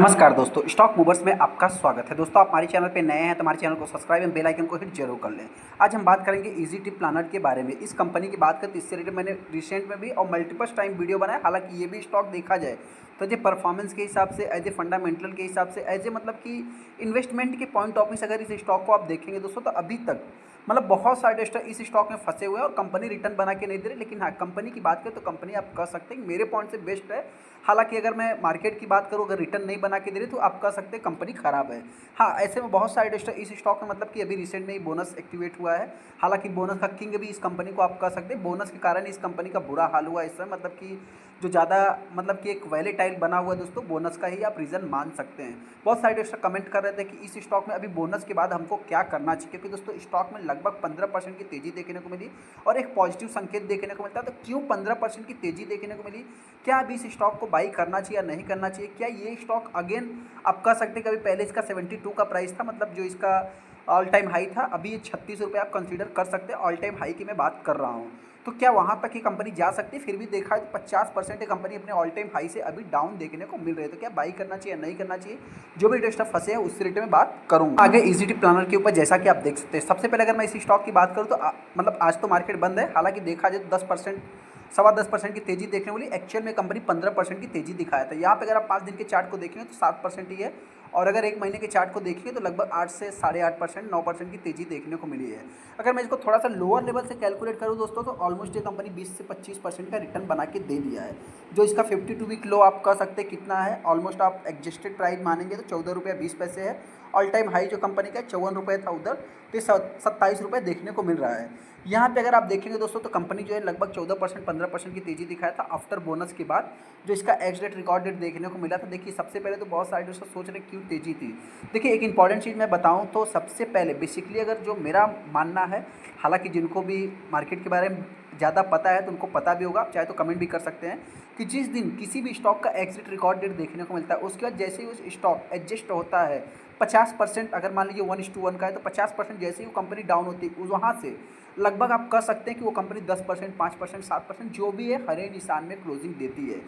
नमस्कार दोस्तों, stock movers में आपका स्वागत है। दोस्तों, आप हमारे चैनल पे नए हैं तो हमारे चैनल को सब्सक्राइब एंड बेल आइकन को हिट जरूर कर लें। आज हम बात करेंगे इजी टिप प्लानर के बारे में। इस कंपनी की बात करें तो इससे रिलेटेड मैंने रिसेंट में भी और मल्टीपल टाइम वीडियो बनाया। हालांकि ये भी स्टॉक देखा जाए तो एज ए परफॉर्मेंस के हिसाब से, एज ए फंडामेंटल के हिसाब से, एज ए मतलब कि इन्वेस्टमेंट के पॉइंट ऑफ व्यू से अगर इस स्टॉक को आप देखेंगे दोस्तों, तो अभी तक मतलब बहुत सारे इन्वेस्टर इस स्टॉक में फंसे हुए हैं और कंपनी रिटर्न बना के नहीं दे रही। लेकिन हाँ, कंपनी की बात करें तो कंपनी आप कह सकते हैं मेरे पॉइंट से बेस्ट है। हालांकि अगर मैं मार्केट की बात करूँ, अगर रिटर्न नहीं बना के दे रही तो आप कह सकते हैं कंपनी खराब है। हाँ, ऐसे में बहुत सारे इन्वेस्टर इस स्टॉक में मतलब कि अभी रिसेंट में ही बोनस एक्टिवेट हुआ है। हालांकि बोनस का किंग भी इस कंपनी को आप कह सकते हैं। बोनस के कारण इस कंपनी का बुरा हाल हुआ इस समय, मतलब कि जो ज़्यादा मतलब कि एक वैलेटाइल बना हुआ है दोस्तों, बोनस का ही आप रीज़न मान सकते हैं। बहुत सारे इन्वेस्टर कमेंट कर रहे थे कि इस स्टॉक में अभी बोनस के बाद हमको क्या करना चाहिए, क्योंकि दोस्तों स्टॉक में लगभग 15% की तेज़ी देखने को मिली और एक पॉजिटिव संकेत देखने को मिलता है। तो क्यों 15% की तेज़ी देखने को मिली? क्या अभी इस स्टॉक को बाई करना चाहिए या नहीं करना चाहिए? क्या ये स्टॉक अगेन आप कह सकते हैं कि अभी पहले इसका 72 का प्राइस था, मतलब जो इसका ऑल टाइम हाई था, अभी ये 36 रुपये आप कंसीडर कर सकते हैं। ऑल टाइम हाई की मैं बात कर रहा हूँ। तो क्या वहाँ तक ही कंपनी जा सकती है? फिर भी देखा है तो 50% कंपनी अपने ऑल टाइम हाई से अभी डाउन देखने को मिल रही है। तो क्या बाई करना चाहिए या नहीं करना चाहिए? जो भी इन्वेस्टर फंसे हैं उससे रिलेटेड में बात करूँगा आगे इजी टिप प्लानर के ऊपर। जैसा कि आप देख सकते हैं, सबसे पहले अगर मैं इसी स्टॉक की बात करूँ तो मतलब आज तो मार्केट बंद है। हालांकि देखा जाए तो 10%, 10.25% की तेजी देखने वाली, एक्चुअल में कंपनी 15% की तेजी दिखाया था। यहाँ पे अगर आप 5 दिन के चार्ट को देखेंगे तो 7% ही है, और अगर एक महीने के चार्ट को देखेंगे तो लगभग 8 से 8.5%, 9% की तेजी देखने को मिली है। अगर मैं इसको थोड़ा सा लोअर लेवल से कैलकुलेट करूँ दोस्तों, तो ऑलमोस्ट ये कंपनी 20 से 25% का रिटर्न बना के दे दिया है। जो इसका 52 वीक लो आप कह सकते हैं कितना है, ऑलमोस्ट आप एडजस्टेड प्राइस मानेंगे तो 14 रुपये 20 पैसे है। ऑल टाइम हाई जो कंपनी का 54 रुपये था उधर, तो 27 रुपये देखने को मिल रहा है। यहाँ पे अगर आप देखेंगे दोस्तों, तो कंपनी जो है लगभग 14% 15% की तेजी दिखाया था आफ्टर बोनस के बाद। जो इसका एग्जिट रिकॉर्ड डेट देखने को मिला था, देखिए सबसे पहले तो बहुत सारे दोस्तों सोच रहे क्यों तेजी थी। देखिए, एक इंपॉर्टेंट चीज़ मैं बताऊं तो सबसे पहले बेसिकली अगर जो मेरा मानना है, हालांकि जिनको भी मार्केट के बारे में ज़्यादा पता है तो उनको पता भी होगा, आप चाहे तो कमेंट भी कर सकते हैं, कि जिस दिन किसी भी स्टॉक का एग्जिट रिकॉर्ड डेट देखने को मिलता है, उसके बाद जैसे ही उस स्टॉक एडजस्ट होता है 50%, अगर मान लीजिए 1:1 का है तो 50% जैसे ही वो कंपनी डाउन होती है, वहाँ से लगभग आप कह सकते हैं कि वो कंपनी 10%, 5%, 7% जो भी है हरे निशान में क्लोजिंग देती है।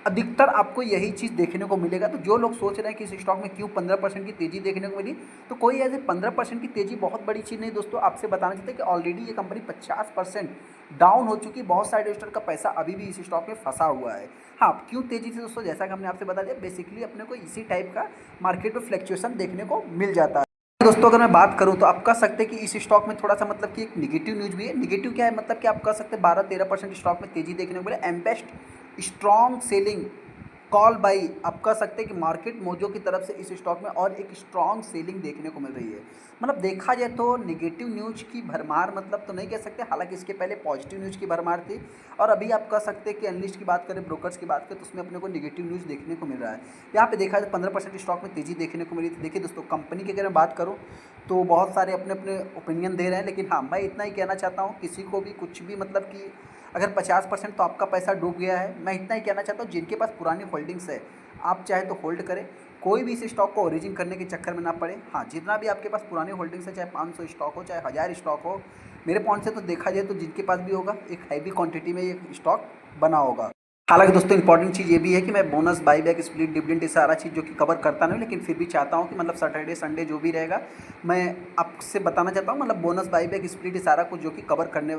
अधिकतर आपको यही चीज़ देखने को मिलेगा। तो जो लोग सोच रहे हैं कि इस स्टॉक में क्यों 15% की तेज़ी देखने को मिली, तो कोई ऐसे 15% की तेज़ी बहुत बड़ी चीज़ नहीं दोस्तों। आपसे बताना चाहते हैं कि ऑलरेडी ये कंपनी 50% डाउन हो चुकी है। बहुत सारे इन्वेस्टर का पैसा अभी भी इस स्टॉक में फंसा हुआ है। हाँ, क्यों तेज़ी से दोस्तों, जैसा कि हमने आपसे बता दिया, बेसिकली अपने को इसी टाइप का मार्केट में फ्लक्चुएशन देखने को मिल जाता है। दोस्तों, अगर मैं बात करूं तो आप कह सकते हैं कि इस स्टॉक में थोड़ा सा मतलब कि एक निगेटिव न्यूज़ भी है। निगेटिव क्या है, मतलब कि आप कह सकते हैं 12-13% स्टॉक में तेजी देखने को मिले। एम्बेस्ट स्ट्रॉन्ग सेलिंग कॉल बाई, आप कह सकते हैं कि मार्केट मोजो की तरफ से इस स्टॉक में और एक स्ट्रॉन्ग सेलिंग देखने को मिल रही है। मतलब देखा जाए तो निगेटिव न्यूज़ की भरमार मतलब तो नहीं कह सकते, हालांकि इसके पहले पॉजिटिव न्यूज़ की भरमार थी। और अभी आप कह सकते हैं कि एनालिस्ट की बात करें, ब्रोकर्स की बात करें, तो उसमें अपने को निगेटिव न्यूज़ देखने को मिल रहा है। यहाँ पे देखा जाए 15% स्टॉक में तेज़ी देखने को मिली थी। देखिए दोस्तों, कंपनी की अगर मैं बात करूँ तो बहुत सारे अपने अपने ओपिनियन दे रहे हैं, लेकिन हाँ, मैं इतना ही कहना चाहता हूँ, किसी को भी कुछ भी मतलब कि अगर 50% तो आपका पैसा डूब गया है, मैं इतना ही कहना चाहता हूँ, जिनके पास पुरानी होल्डिंग्स है आप चाहे तो होल्ड करें। कोई भी इस स्टॉक को ओरिजिन करने के चक्कर में ना पड़े। हाँ, जितना भी आपके पास पुरानी होल्डिंग्स है, चाहे 500 स्टॉक हो, चाहे 1000 स्टॉक हो, मेरे पॉइंट से तो देखा जाए तो जिनके पास भी होगा, एक हैवी क्वांटिटी में ये स्टॉक बना होगा। हालांकि दोस्तों, इंपॉर्टेंट चीज़ ये भी है कि मैं bonus, by back, split, dividend, ये सारा चीज़ जो कि कवर करता नहीं, लेकिन फिर भी चाहता हूँ कि मतलब सैटरडे संडे जो भी रहेगा, मैं आपसे बताना चाहता हूँ, मतलब बोनस, बाई बैक, स्प्लिट, ये सारा कुछ जो कि कवर करने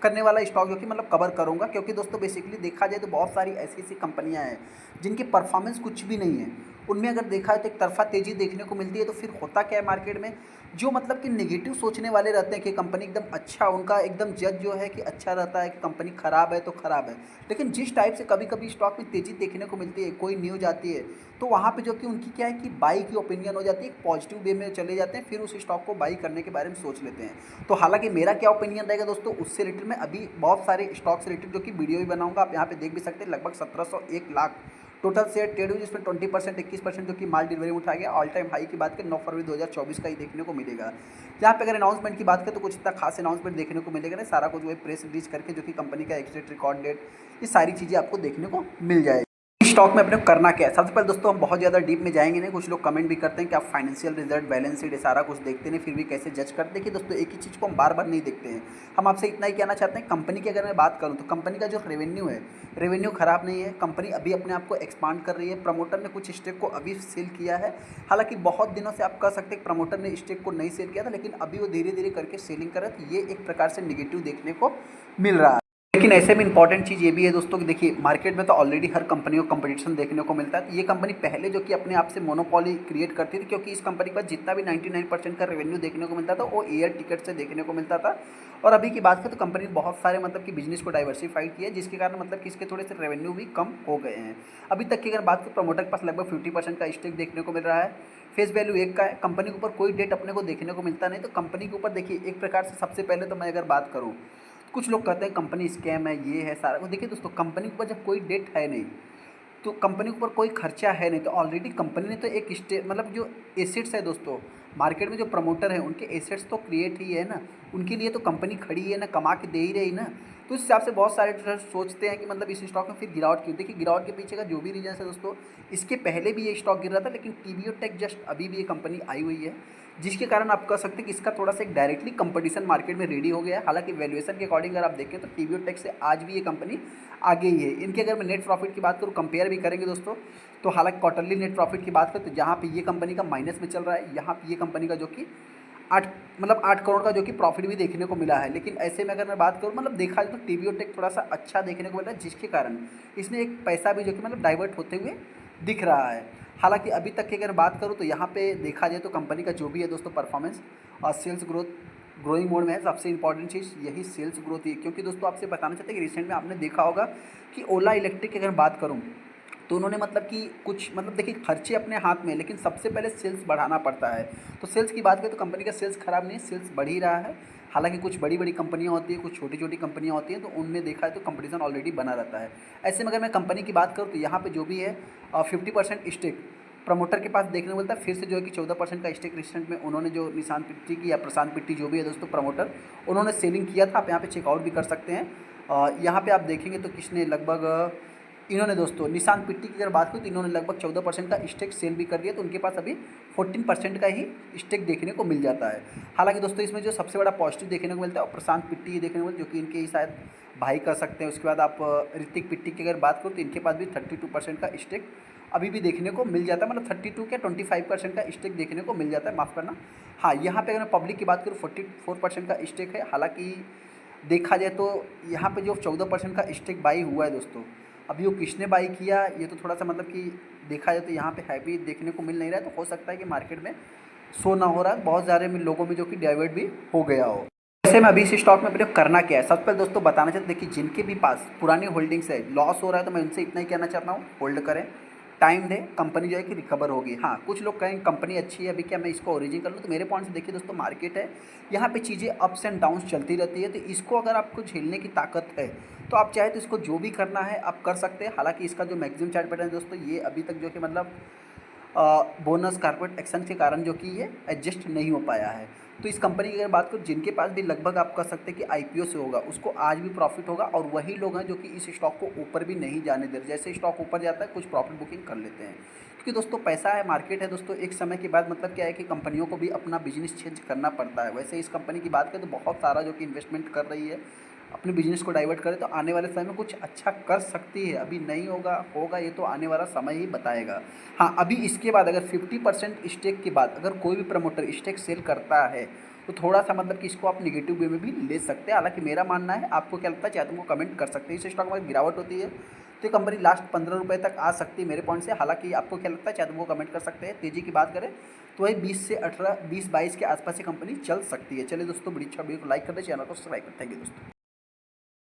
करने वाला स्टॉक जो कि मतलब कवर करूँगा। क्योंकि दोस्तों बेसिकली देखा जाए तो बहुत सारी ऐसी ऐसी कंपनियां हैं जिनकी परफॉर्मेंस कुछ भी नहीं है। उनमें अगर देखा है तो एक तरफा तेज़ी देखने को मिलती है। तो फिर होता क्या है मार्केट में, जो मतलब कि नेगेटिव सोचने वाले रहते हैं कि कंपनी एकदम अच्छा, उनका एकदम जज जो है कि अच्छा रहता है कि कंपनी ख़राब है तो ख़राब है। लेकिन जिस टाइप से कभी कभी स्टॉक में तेज़ी देखने को मिलती है, कोई न्यूज़ आती है, तो वहाँ पे जो कि उनकी क्या है कि बाई की ओपिनियन हो जाती है, पॉजिटिव वे में चले जाते हैं, फिर उस स्टॉक को बाई करने के बारे में सोच लेते हैं। तो हालांकि मेरा क्या ओपिनियन रहेगा दोस्तों, उससे रिलेटेड में अभी बहुत सारे स्टॉक से रिलेटेड जो कि वीडियो भी बनाऊंगा, आप यहाँ पे देख भी सकते हैं। लगभग 1701 लाख टोटल शेयर ट्रेड हुई, जिसमें 20% 21% जो कि माल डिलीवरी में उठा गया। ऑल टाइम हाई की बात करें 9 फरवरी 2024 का ही देखने को मिलेगा। यहाँ पे अगर अनाउंसमेंट की बात करें तो कुछ इतना खास अनाउंसमेंट देखने को मिलेगा नहीं, सारा कुछ वही प्रेस रिलीज करके जो कि कंपनी का एग्जिट रिकॉर्ड डेट, ये सारी चीज़ें आपको देखने को मिल जाएगी। स्टॉक में अपने को करना क्या है। सबसे पहले दोस्तों हम बहुत ज़्यादा डीप में जाएंगे नहीं। कुछ लोग कमेंट भी करते हैं कि आप फाइनेंशियल रिजल्ट, बैलेंस शीट, ये सारा कुछ देखते नहीं, फिर भी कैसे जज करते हैं। देखिए दोस्तों, एक ही चीज़ को हम बार बार नहीं देखते हैं। हम आपसे इतना ही कहना चाहते हैं, कंपनी की अगर मैं बात करूँ तो कंपनी का जो रेवेन्यू है, रेवेन्यू खराब नहीं है। कंपनी अभी अपने आप को एक्सपांड कर रही है। प्रमोटर ने कुछ स्टेक को अभी सेल किया है। हालांकि बहुत दिनों से आप कह सकते हैं प्रमोटर ने स्टेक को नहीं सेल किया था, लेकिन अभी वो धीरे धीरे करके सेलिंग कर रहा है। तो ये एक प्रकार से निगेटिव देखने को मिल रहा है। लेकिन ऐसे में इंपॉर्टेंट चीज़ ये भी है दोस्तों कि देखिए, मार्केट में तो ऑलरेडी हर कंपनी को कंपटीशन देखने को मिलता है। तो ये कंपनी पहले जो कि अपने आप से मोनोपोली क्रिएट करती थी, क्योंकि इस कंपनी के पास जितना भी 99% का रेवेन्यू देखने को मिलता था वो एयर टिकट से देखने को मिलता था। और अभी की बात करें तो कंपनी ने बहुत सारे मतलब कि बिजनेस को डाइवर्सिफाइड किया है, जिसके कारण मतलब कि इसके थोड़े से रेवेन्यू भी कम हो गए हैं। अभी तक की अगर बात करें, प्रमोटर के पास लगभग 50% का स्टेक देखने को मिल रहा है। फेस वैल्यू 1 का है। कंपनी के ऊपर कोई डेट अपने को देखने को मिलता नहीं। तो कंपनी के ऊपर देखिए, एक प्रकार से सबसे पहले तो मैं अगर बात करूँ, कुछ लोग कहते हैं कंपनी स्कैम है, ये है सारा। देखिए दोस्तों, कंपनी के ऊपर जब कोई डेट है नहीं, तो कंपनी के ऊपर कोई खर्चा है नहीं, तो ऑलरेडी कंपनी ने तो एक मतलब जो एसेट्स है दोस्तों, मार्केट में जो प्रमोटर है उनके एसेट्स तो क्रिएट ही है ना, उनके लिए तो कंपनी खड़ी है ना, कमा के दे ही रही ना। तो इस हिसाब से बहुत सारे ट्रेडर्स सोचते हैं कि मतलब इस स्टॉक में फिर गिरावट क्यों। देखिए, गिरावट के पीछे का जो भी रीजन है दोस्तों, इसके पहले भी ये स्टॉक गिर रहा था, लेकिन टीवीओ टेक जस्ट अभी भी ये कंपनी आई हुई है, जिसके कारण आप कह सकते हैं कि इसका थोड़ा सा एक डायरेक्टली कंपटीशन मार्केट में रेडी हो गया है। हालांकि वैल्यूएशन के अकॉर्डिंग अगर आप देखें तो टीवीओ टेक से आज भी ये कंपनी आगे ही है। इनकी अगर मैं नेट प्रॉफिट की बात करूँ, कंपेयर भी करेंगे दोस्तों, तो हालांकि क्वार्टरली नेट प्रॉफिट की बात करें तो जहाँ पे ये कंपनी का माइनस में चल रहा है, यहाँ पे ये कंपनी का जो कि 8 करोड़ का जो कि प्रॉफिट भी देखने को मिला है। लेकिन ऐसे में अगर मैं बात करूँ, मतलब देखा जाए तो टीवीओ टेक थोड़ा सा अच्छा देखने को मिला है, जिसके कारण इसमें एक पैसा भी जो कि मतलब डाइवर्ट होते हुए दिख रहा है। हालांकि अभी तक की अगर बात करूँ तो यहाँ पे देखा जाए तो कंपनी का जो भी है दोस्तों परफॉर्मेंस और सेल्स ग्रोथ ग्रोइंग मोड में है। सबसे इंपॉर्टेंट चीज़ यही सेल्स ग्रोथ ही है, क्योंकि दोस्तों आपसे बताना चाहते हैं कि रिसेंट में आपने देखा होगा कि ओला इलेक्ट्रिक की अगर बात करूँ तो उन्होंने मतलब कि कुछ मतलब देखिए, खर्चे अपने हाथ में, लेकिन सबसे पहले सेल्स बढ़ाना पड़ता है। तो सेल्स की बात करें तो कंपनी का सेल्स खराब नहीं है, सेल्स बढ़ ही रहा है। हालांकि कुछ बड़ी बड़ी कंपनियां होती हैं, कुछ छोटी छोटी कंपनियां होती हैं, तो उनमें देखा है तो कंपटीशन ऑलरेडी बना रहता है। ऐसे में अगर मैं कंपनी की बात करूँ तो यहाँ पे जो भी है 50% स्टेक प्रमोटर के पास देखने को मिलता है। फिर से जो है कि 14% का स्टेक रिसेंट में उन्होंने जो निशांत पिट्टी की या प्रशांत पिट्टी जो भी है दोस्तों प्रमोटर, उन्होंने सेलिंग किया था। आप यहाँ पे चेकआउट भी कर सकते हैं। यहाँ पे आप देखेंगे तो किसने लगभग इन्होंने दोस्तों निशांत पिट्टी की अगर बात करूँ तो इन्होंने लगभग 14% का स्टेक सेल भी कर दिया। तो उनके पास अभी 14% का ही स्टेक देखने को मिल जाता है। हालांकि दोस्तों इसमें जो सबसे बड़ा पॉजिटिव देखने को मिलता है वो प्रशांत पिट्टी ही देखने को मिलता है, जो कि इनके ही शायद भाई कर सकते हैं। उसके बाद आप ऋतिक पिट्टी की अगर बात करूँ तो इनके पास भी 32% का स्टेक अभी भी देखने को मिल जाता है। मतलब 32 क्या 25% का स्टेक देखने को मिल जाता है, माफ़ करना। हाँ, यहाँ पे अगर मैं पब्लिक की बात करूँ 44% का स्टेक है। हालांकि देखा जाए तो यहाँ पे जो 14% का स्टेक बाई हुआ है दोस्तों, अभी वो किसने बाई किया ये तो थोड़ा सा मतलब कि देखा जाए तो यहाँ पे हैवी देखने को मिल नहीं रहा है। तो हो सकता है कि मार्केट में शो ना हो रहा है, बहुत सारे लोगों में जो कि डाइवर्ट भी हो गया हो। ऐसे में अभी इस स्टॉक में अपने को करना क्या है, सबसे पहले दोस्तों बताना चाहते देखिए, जिनके भी पास पुरानी होल्डिंग्स है, लॉस हो रहा है, तो मैं उनसे इतना ही कहना चाहता हूँ, होल्ड करें, टाइम दे, कंपनी जो है कि रिकवर होगी। हाँ, कुछ लोग कहेंगे कंपनी अच्छी है, अभी क्या मैं इसको ओरिजिन कर लूँ, तो मेरे पॉइंट से देखिए दोस्तों, मार्केट है, यहाँ पे चीज़ें अप्स एंड डाउन्स चलती रहती है। तो इसको अगर आपको झेलने की ताकत है तो आप चाहे तो इसको जो भी करना है आप कर सकते हैं। हालांकि इसका जो मैक्सिमम चार्ट पैटर्न है दोस्तों, ये अभी तक जो कि मतलब बोनस कॉर्पोरेट एक्शन के कारण जो कि ये एडजस्ट नहीं हो पाया है। तो इस कंपनी की अगर बात करूँ, जिनके पास भी लगभग आप कह सकते हैं कि आईपीओ से होगा, उसको आज भी प्रॉफिट होगा। और वही लोग हैं जो कि इस स्टॉक को ऊपर भी नहीं जाने दे रहे। जैसे स्टॉक ऊपर जाता है कुछ प्रॉफिट बुकिंग कर लेते हैं, क्योंकि दोस्तों पैसा है, मार्केट है दोस्तों। एक समय के बाद मतलब क्या है कि कंपनियों को भी अपना बिजनेस चेंज करना पड़ता है। वैसे इस कंपनी की बात करें तो बहुत सारा जो कि इन्वेस्टमेंट कर रही है, अपने बिजनेस को डाइवर्ट करे, तो आने वाले समय में कुछ अच्छा कर सकती है। अभी नहीं होगा, होगा ये तो आने वाला समय ही बताएगा। हाँ, अभी इसके बाद अगर 50% स्टेक के बाद अगर कोई भी प्रमोटर स्टेक सेल करता है तो थोड़ा सा मतलब कि इसको आप निगेटिव वे में भी ले सकते हैं। हालांकि मेरा मानना है, आपको क्या लगता है चाहे तुमको कमेंट कर सकते हैं। इस स्टॉक में गिरावट होती है तो कंपनी लास्ट 15 रुपये तक आ सकती है मेरे पॉइंट से। हालांकि आपको क्या लगता है चाहे तुमको कमेंट कर सकते हैं। तेजी की बात करें तो वही 20 से 18, 20-22 के आसपास से कंपनी चल सकती है। चलिए दोस्तों, बड़ी अच्छा वीडियो को लाइक कर दे, चैनल को सब्सक्राइब कर। थैंक यू दोस्तों।